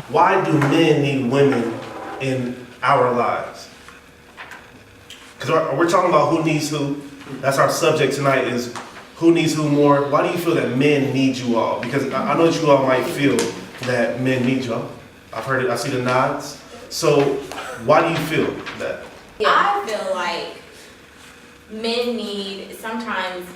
Why do men need women in our lives? Because we're talking about who needs who. That's our subject tonight, is who needs who more. Why do you feel that men need you all? Because I know that you all might feel that men need you all. I've heard it, I see the nods. So why do you feel that? Yeah. I feel like men need, sometimes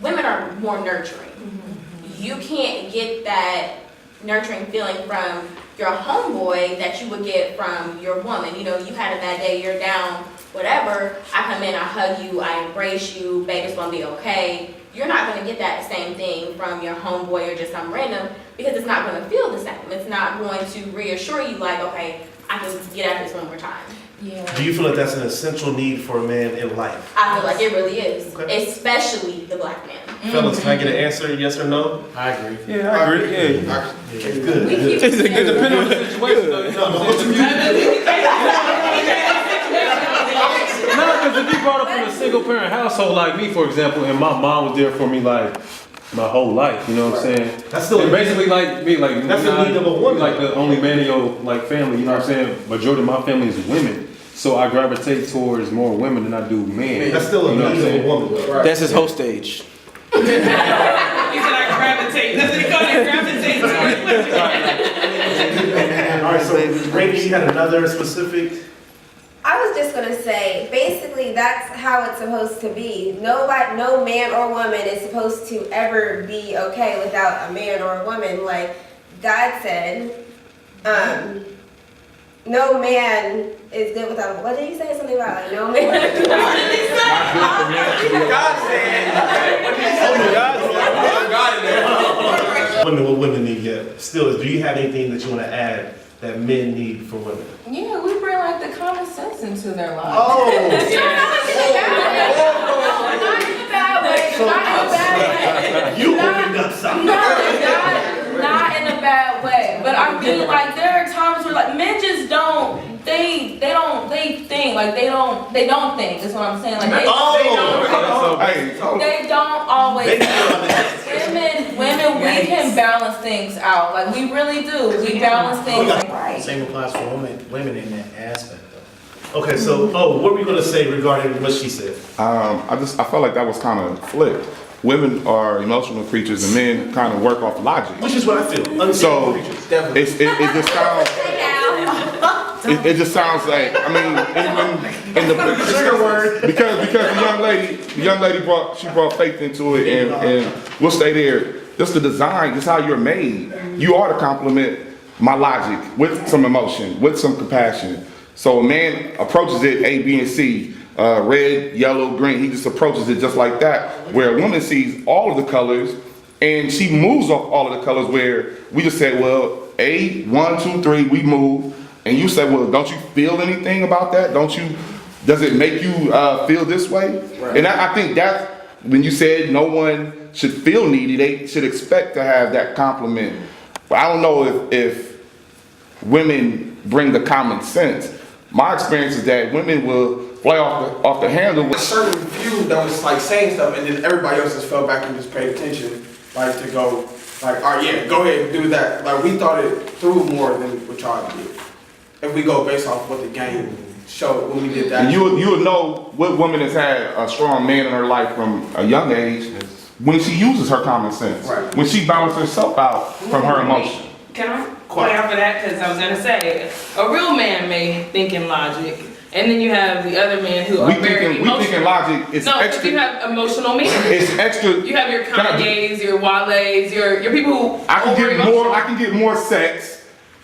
women are more nurturing. Mm-hmm. You can't get that nurturing feeling from your homeboy that you would get from your woman. You know, you had a bad day, you're down, whatever. I come in, I hug you, I embrace you, babe, it's gonna be okay. You're not gonna get that same thing from your homeboy or just some random, because it's not gonna feel the same. It's not going to reassure you like, okay, I can get at this one more time. Yeah. Do you feel like that's an essential need for a man in life? I feel like it really is, Okay. especially the black man. Fellas, can I get an answer, yes or no? I agree. Yeah, I agree. Yeah. Good. We keep It Depending on the situation, though, you know what I'm saying? No, because if you brought up in a single parent household like me, for example, and my mom was there for me like my whole life, you know what I'm saying? That's still And basically like me, like that's the need of a woman. like the only man in your like family, you know what I'm saying? Majority of my family is women. So I gravitate towards more women than I do men. That's still a You know what I'm need of a saying? woman, though. That's his whole stage. He said I gravitate. That's what he called it, gravitate towards women. All right, so Brady, you had another specific. I was just gonna say, basically, that's how it's supposed to be. No man or woman is supposed to ever be okay without a man or a woman. Like God said, no man is good without a. What did he say? Something about like no man. God said. Women, what women need yet? Still, do you have anything that you want to add that men need for women? Yeah, we bring like the common sense into their lives. Oh! Not in a bad way. Not in a bad way. You opened up something. Not in a bad way, but I mean, like there are times where like men just don't. They think like they don't think. That's what I'm saying. Like they don't always. Women, we can balance things out. Like we really do. We balance things right. Same applies for women in that aspect though. Okay, so, what were you going to say regarding what she said? I felt like that was kind of flipped. Women are emotional creatures and men kind of work off logic. Which is what I feel. So Creatures. it just sounds. It just sounds like, I mean, in the word because the young lady brought faith into it, and we'll stay there. Just the design, just how you're made. You are to complement my logic with some emotion, with some compassion. So a man approaches it A, B, and C, red, yellow, green. He just approaches it just like that. Where a woman sees all of the colors, and she moves off all of the colors. Where we just said, well, A, 1, 2, 3, we move. And you say, well, don't you feel anything about that? Does it make you feel this way? Right. And I think that's when you said no one should feel needy, they should expect to have that compliment. But I don't know if women bring the common sense. My experience is that women will fly off the handle. A certain few that was like saying stuff, and then everybody else just fell back and just paid attention, like to go, like, all right, yeah, go ahead and do that. Like we thought it through more than what y'all did. If we go based off what the game showed when we did that. And you would know what woman has had a strong man in her life from a young age when she uses her common sense. Right. When she balances herself out from her emotion. Can I play off of that? Because I was gonna say, a real man may think in logic, and then you have the other men who are very emotional. We think in logic. It's no, extra. but you have emotional men. It's extra. You have your Kanye's, your Wale's, your people who I can get more sex.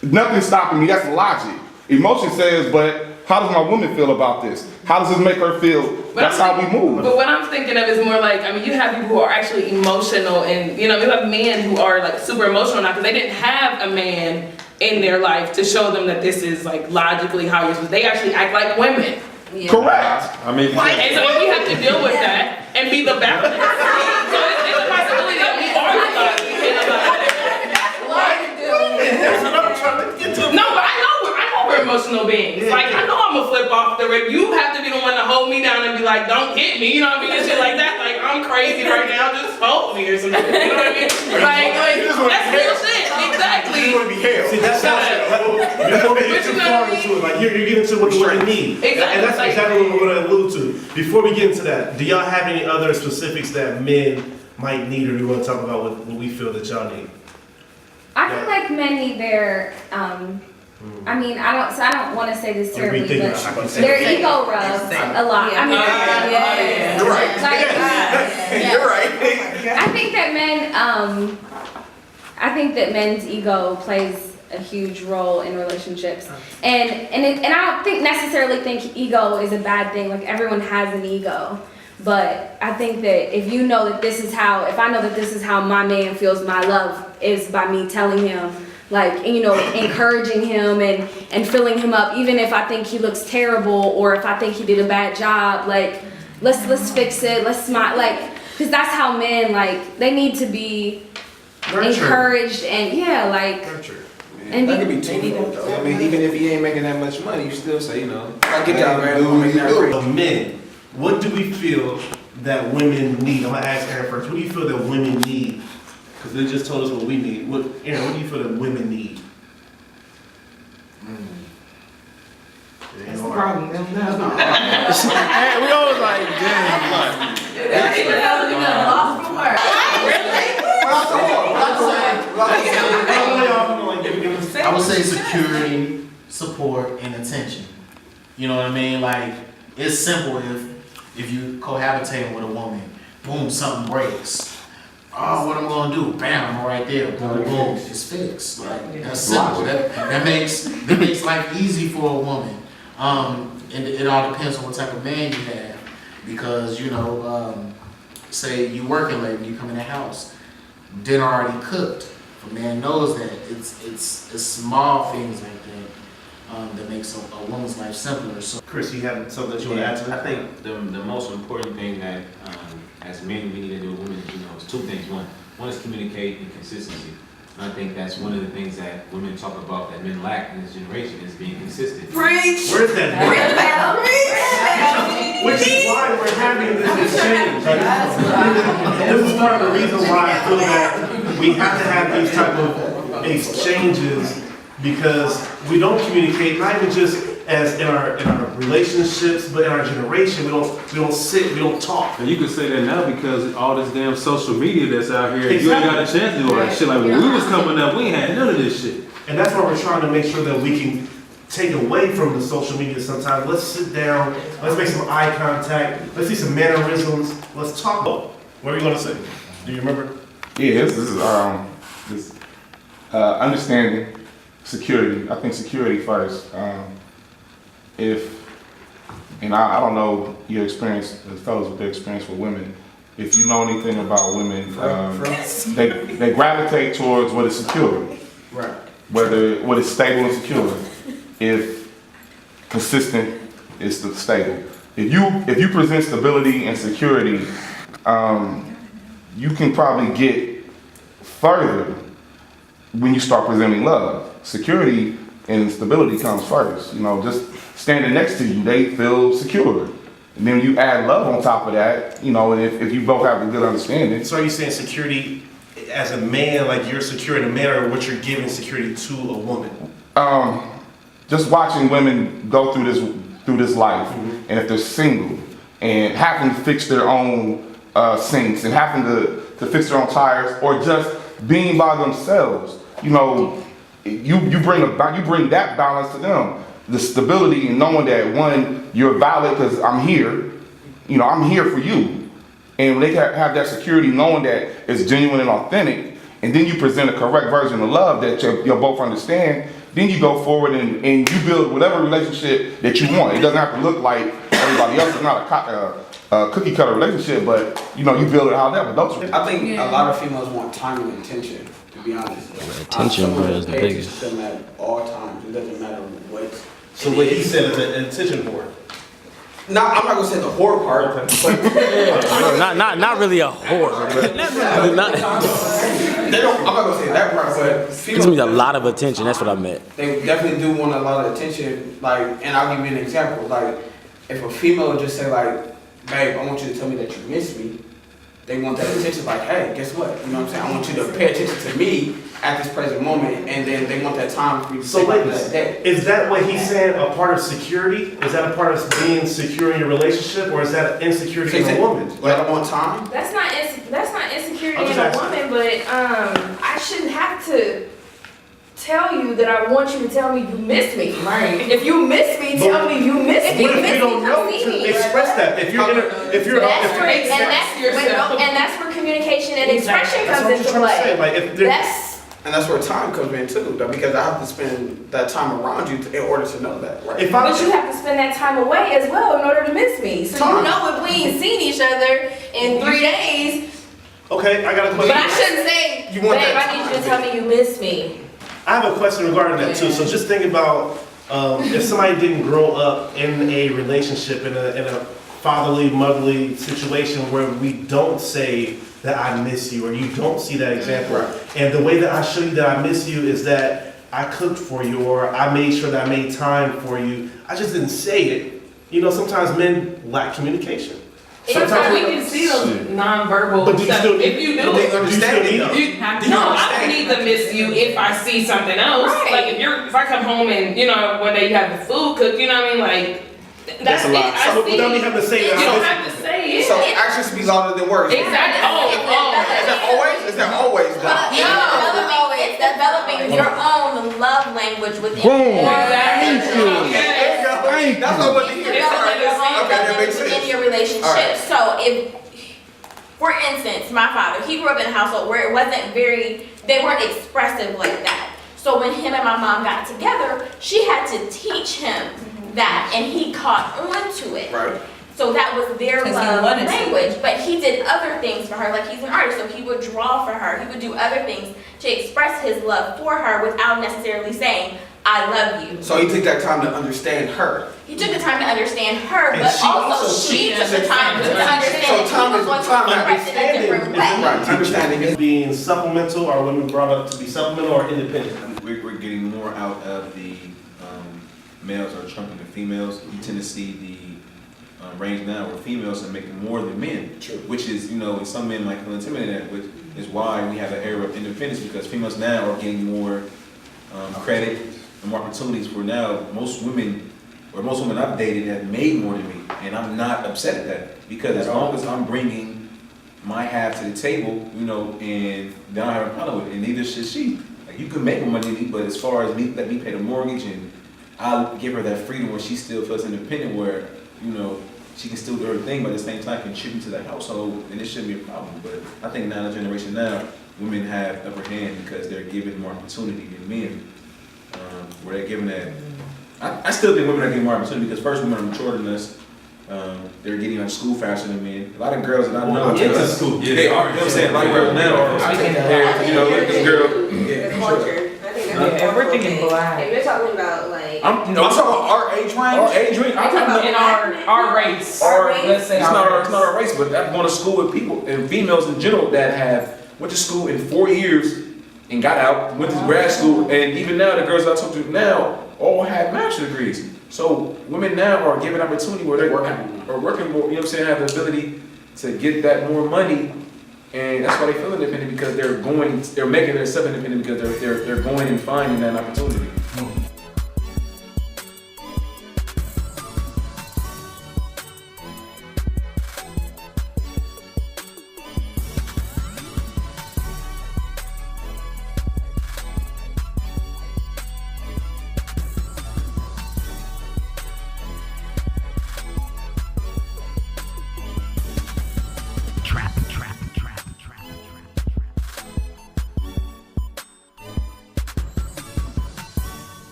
Nothing's stopping me. That's logic. Emotion says, but how does my woman feel about this? How does this make her feel? That's how we move. But what I'm thinking of is more like, I mean, you have people who are actually emotional, and you have men who are like super emotional now because they didn't have a man in their life to show them that this is like logically how you're supposed. They actually act like women. Yeah. Correct. I mean, And so we have to deal with that and be the balance. So it's a possibility that we are the logic and the That's what I'm trying to get to. No, but I know we're emotional beings. Like, I know I'm gonna flip off the rip. You have to be the one to hold me down and be like, don't hit me, you know what I mean? And shit like that. Like, I'm I'm crazy right now, just hold me or something. You know what I mean? Like that's real shit. Exactly. You want to be held. See, that's before we get too far into it, like you're getting to what the women need. Exactly. And that's exactly what we're going to allude to. Before we get into that, do y'all have any other specifics that men might need, or do you want to talk about what we feel that y'all need? I feel like men need their, I mean, I don't want to say this terribly, but their ego rubbed a lot. I mean, You're right. You're right. I think that men's ego plays a huge role in relationships, and I don't necessarily think ego is a bad thing. Like everyone has an ego, but I think that if I know that this is how my man feels my love is by me telling him, like, encouraging him and filling him up, even if I think he looks terrible or if I think he did a bad job, like let's fix it, let's smile, like, because that's how men, like, they need to be encouraged and Nurture. And that could be twofold though. I mean, even if he ain't making that much money, you still say, I get y'all, man. I'm making that great. Men, what do we feel that women need? I'm gonna ask Aaron first. What do you feel that women need? Because they just told us what we need. Aaron, what do you feel that women need? that's the problem. And we always like, damn. I would say security, support, and attention. You know what I mean? Like, it's simple if you cohabitating with a woman, boom, something breaks. Oh, what am I gonna do? Bam, I'm right there. Boom, boom, it's fixed. Like, that's simple. That makes life easy for a woman. And it all depends on what type of man you have, because say you working late, you come in the house, dinner already cooked. A man knows that it's small things like that that makes a woman's life simpler. So, Chris, you have something that you want to add to that? I think the most important thing that as men we need to do with women, is two things. One is communicate and consistency. And I think that's one of the things that women talk about that men lack in this generation is being consistent. Preach! Where's that? Which is why we're having this exchange. This is part of the reason why I feel that we have to have these type of exchanges, because we don't communicate, not even just as in our relationships, but in our generation, we don't sit, we don't talk. And you can say that now because all this damn social media that's out here, Exactly. you ain't got a chance to do all that shit. Like when we was coming up, we ain't had none of this shit. And that's why we're trying to make sure that we can take away from the social media sometimes. Let's sit down, let's make some eye contact, let's see some mannerisms, let's talk about it. What are you gonna say? Do you remember? Yeah, this is understanding security. I think security first. I don't know your experience, the fellas with their experience with women. If you know anything about women, they gravitate towards what is secure. Right. Whether what is stable and secure. If consistent is stable. If you present stability and security, you can probably get further when you start presenting love. Security and stability comes first. Just standing next to you, they feel secure. And then you add love on top of that, and if you both have a good understanding. So are you saying security as a man, like you're secure in a man, or what you're giving security to a woman? Just watching women go through this life, and if they're single and having to fix their own sinks and having to fix their own tires, or just being by themselves, you bring that balance to them. The stability and knowing that, one, you're valid because I'm here. I'm here for you. And they have that security knowing that it's genuine and authentic, and then you present a correct version of love that you'll both understand, then you go forward and you build whatever relationship that you want. It doesn't have to look like everybody else. It's not a cookie cutter relationship, but you build it however. I think a lot of females want time and attention, to be honest. Attention is the biggest. Them at all times. It doesn't matter what. So what he said is an attention whore. No, I'm not gonna say the whore part, but Not really a whore. But they don't. I'm not gonna say that part, but gives me a lot of attention. That's what I meant. They definitely do want a lot of attention. Like, and I'll give you an example. Like, if a female would just say like, "Babe, I want you to tell me that you miss me," they want that attention. Like, hey, guess what? You know what I'm saying? I want you to pay attention to me at this present moment, and then they want that time for you to So take wait, that day. is that what he's saying, a part of security? Is that a part of being secure in your relationship, or is that insecurity in a woman? Like, I want time. That's not insecurity I'm in just a asking. woman, but I shouldn't have to tell you that I want you to tell me you miss me. Right. If you miss me, But tell me you miss me. What if you don't know to express that? If you're That's where, if and that's where communication and expression that's comes what I'm into trying to say. play. Like if there's That's And that's where time comes in too, though, because I have to spend that time around you in order to know that, right? if but you I have to spend that time away as well in order to miss me. So Time. you know if we ain't seen each other in 3 days, okay, I got a but I question. shouldn't say, You babe, want that I need you to time. tell me you miss me. I have a question regarding that too. So just think about if somebody didn't grow up in a relationship in a fatherly, motherly situation where we don't say that I miss you or you don't see that example. Right. And the way that I show you that I miss you is that I cooked for you or I made sure that I made time for you. I just didn't say it. You know, sometimes men lack communication. Sometimes we can see those nonverbal But do you stuff. still If you do, do you still need them? I don't need to miss you if I see something else. Right. Like if I come home and one day you have the food cooked, you know what I mean? Like that's a lot. it. I So see. without me having to say that, You don't I have to say it. So actions speak louder than words. Exactly. Is that always? Is that always? It's developing your own love language within Boom. Exactly. Thank you. Okay. Thank you. That's what I want to hear. developing your own Okay, that love makes language within sense. your relationship. Alright. So if, for instance, my father, he grew up in a household where it wasn't they weren't expressive like that. So when him and my mom got together, she had to teach him that, and he caught on to it. Right. So that was their 'Cause he love wanted to. language. But he did other things for her, like he's an artist, so he would draw for her. He would do other things to express his love for her without necessarily saying, I love you. So he took that time to understand her. He took the time to understand her, And but she also she took the time to understand So that time he is was going to time express it in a different way. Right. Understanding is is being supplemental. Are women brought up to be supplemental or independent? We're getting more out of the males are trumping the females. You tend to see the range now where females are making more than men, True. which is, and some men might feel intimidated at, which is why we have an era of independence, because females now are getting more credit and more opportunities. For now, most women I've dated have made more than me, and I'm not upset at that, because as long as I'm bringing my half to the table, and they don't have a problem with it, and neither should she. Like, you can make more money than me, but as far as me, let me pay the mortgage, and I'll give her that freedom where she still feels independent, where, she can still do her thing, but at the same time contribute to the household, and it shouldn't be a problem. But I think now, the generation now, women have upper hand because they're given more opportunity than men, where they're given that. I still think women are getting more opportunity because first, women are mature than us. They're getting out of school faster than men. A lot of girls that I know Into school. Yeah, they are. You know what I'm saying? A lot of girls now are. Look at this girl. Yeah, The for sure. culture. I think Yeah, that's we're thinking black. If you're talking about like I'm talking about our age range. Our age range. I'm talking about In our race. Our race? Let's say It's not our race, but I'm going to school with people and females in general that went to school in 4 years and got out, went to grad school, and even now the girls I talk to now all have master's degrees. So women now are given opportunity where they're working more, have the ability to get that more money, and that's why they feel independent, because they're making themselves independent because they're going and finding that opportunity.